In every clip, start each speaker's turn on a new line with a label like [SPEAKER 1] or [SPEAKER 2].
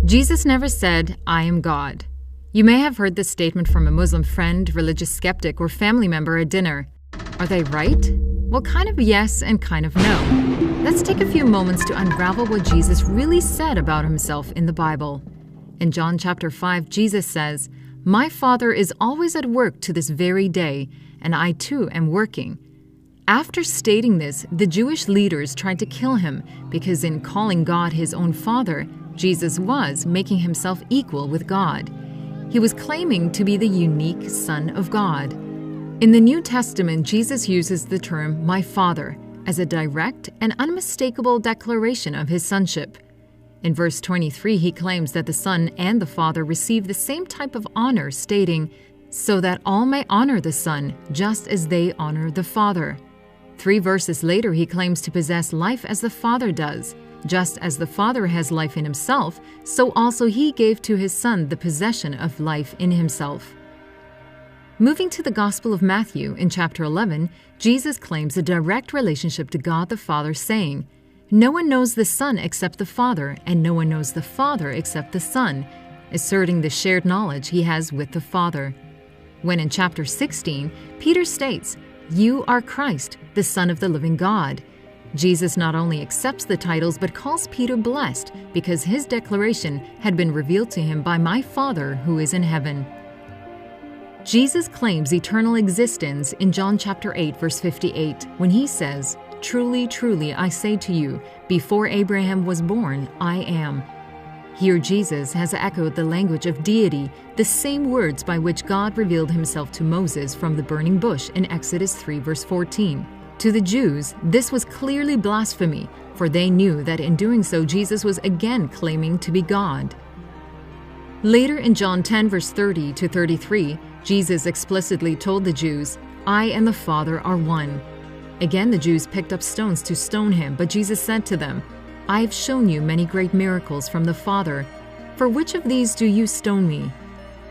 [SPEAKER 1] Jesus never said, "I am God." You may have heard this statement from a Muslim friend, religious skeptic, or family member at dinner. Are they right? Well, kind of yes and kind of no. Let's take a few moments to unravel what Jesus really said about himself in the Bible. In John chapter 5, Jesus says, "My Father is always at work to this very day, and I too am working." After stating this, the Jewish leaders tried to kill him because in calling God his own Father, Jesus was making himself equal with God. He was claiming to be the unique Son of God. In the New Testament, Jesus uses the term "my Father" as a direct and unmistakable declaration of his sonship. In verse 23, he claims that the Son and the Father receive the same type of honor, stating, "So that all may honor the Son, just as they honor the Father." 3 verses later, he claims to possess life as the Father does. Just as the Father has life in himself, so also he gave to his Son the possession of life in himself. Moving to the Gospel of Matthew, in chapter 11, Jesus claims a direct relationship to God the Father, saying, "No one knows the Son except the Father, and no one knows the Father except the Son," asserting the shared knowledge he has with the Father. When in chapter 16, Peter states, "You are Christ, the Son of the living God." Jesus not only accepts the titles but calls Peter blessed because his declaration had been revealed to him by my Father who is in heaven. Jesus claims eternal existence in John chapter 8 verse 58 when he says, "Truly, truly, I say to you, before Abraham was born, I am." Here Jesus has echoed the language of deity, the same words by which God revealed himself to Moses from the burning bush in Exodus 3 verse 14. To the Jews, this was clearly blasphemy, for they knew that in doing so Jesus was again claiming to be God. Later in John 10 verse 30 to 33, Jesus explicitly told the Jews, "I and the Father are one." Again the Jews picked up stones to stone him, but Jesus said to them, "I have shown you many great miracles from the Father. For which of these do you stone me?"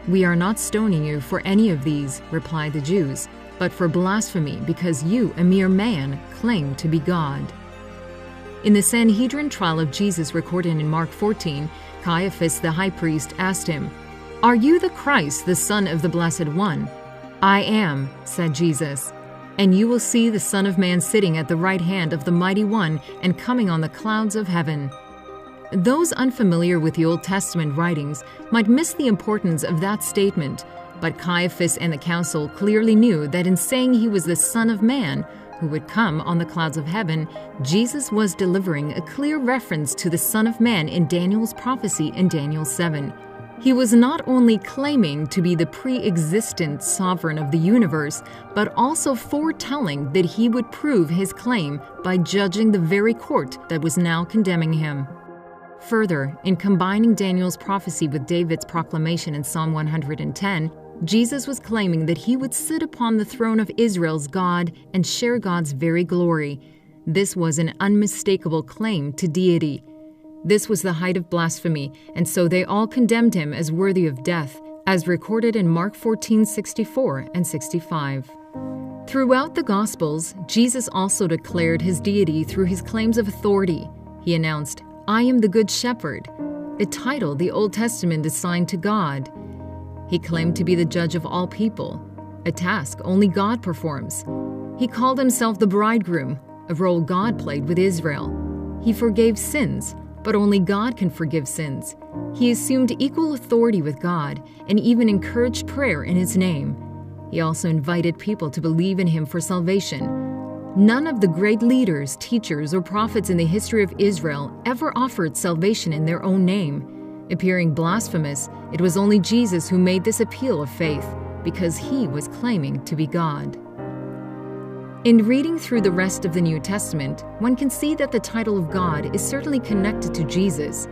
[SPEAKER 1] "We are not stoning you for any of these," replied the Jews, "but for blasphemy, because you, a mere man, claim to be God." In the Sanhedrin trial of Jesus recorded in Mark 14, Caiaphas the high priest asked him, "Are you the Christ, the Son of the Blessed One?" "I am," said Jesus. "And you will see the Son of Man sitting at the right hand of the Mighty One and coming on the clouds of heaven." Those unfamiliar with the Old Testament writings might miss the importance of that statement, but Caiaphas and the council clearly knew that in saying he was the Son of Man, who would come on the clouds of heaven, Jesus was delivering a clear reference to the Son of Man in Daniel's prophecy in Daniel 7. He was not only claiming to be the pre-existent sovereign of the universe, but also foretelling that he would prove his claim by judging the very court that was now condemning him. Further, in combining Daniel's prophecy with David's proclamation in Psalm 110, Jesus was claiming that he would sit upon the throne of Israel's God and share God's very glory. This was an unmistakable claim to deity. This was the height of blasphemy, and so they all condemned him as worthy of death, as recorded in Mark 14:64 and 65. Throughout the Gospels, Jesus also declared his deity through his claims of authority. He announced, "I am the Good Shepherd," a title the Old Testament assigned to God. He claimed to be the judge of all people, a task only God performs. He called himself the bridegroom, a role God played with Israel. He forgave sins, but only God can forgive sins. He assumed equal authority with God and even encouraged prayer in his name. He also invited people to believe in him for salvation. None of the great leaders, teachers, or prophets in the history of Israel ever offered salvation in their own name. Appearing blasphemous, it was only Jesus who made this appeal of faith, because he was claiming to be God. In reading through the rest of the New Testament, one can see that the title of God is certainly connected to Jesus.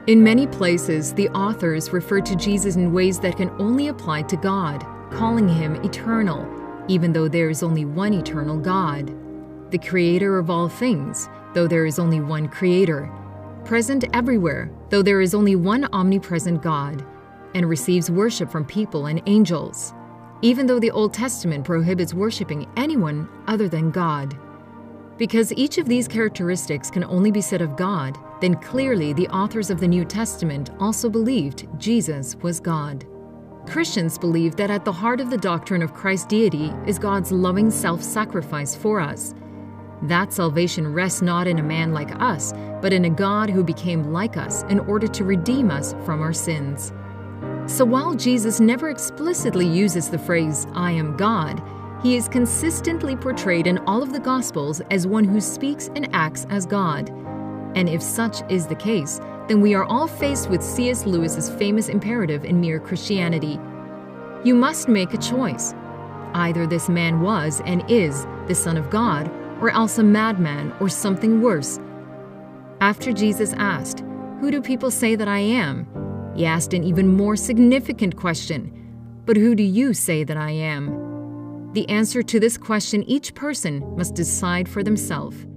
[SPEAKER 1] In many places, the authors refer to Jesus in ways that can only apply to God, calling him eternal, even though there is only one eternal God. The creator of all things, though there is only one creator. Present everywhere, though there is only one omnipresent God, and receives worship from people and angels, even though the Old Testament prohibits worshiping anyone other than God. Because each of these characteristics can only be said of God, then clearly the authors of the New Testament also believed Jesus was God. Christians believe that at the heart of the doctrine of Christ's deity is God's loving self-sacrifice for us. That salvation rests not in a man like us, but in a God who became like us in order to redeem us from our sins. So while Jesus never explicitly uses the phrase, "I am God," he is consistently portrayed in all of the Gospels as one who speaks and acts as God. And if such is the case, then we are all faced with C.S. Lewis's famous imperative in Mere Christianity. You must make a choice. Either this man was and is the Son of God, or else a madman or something worse. After Jesus asked, "Who do people say that I am?" he asked an even more significant question, "But who do you say that I am?" The answer to this question each person must decide for themselves.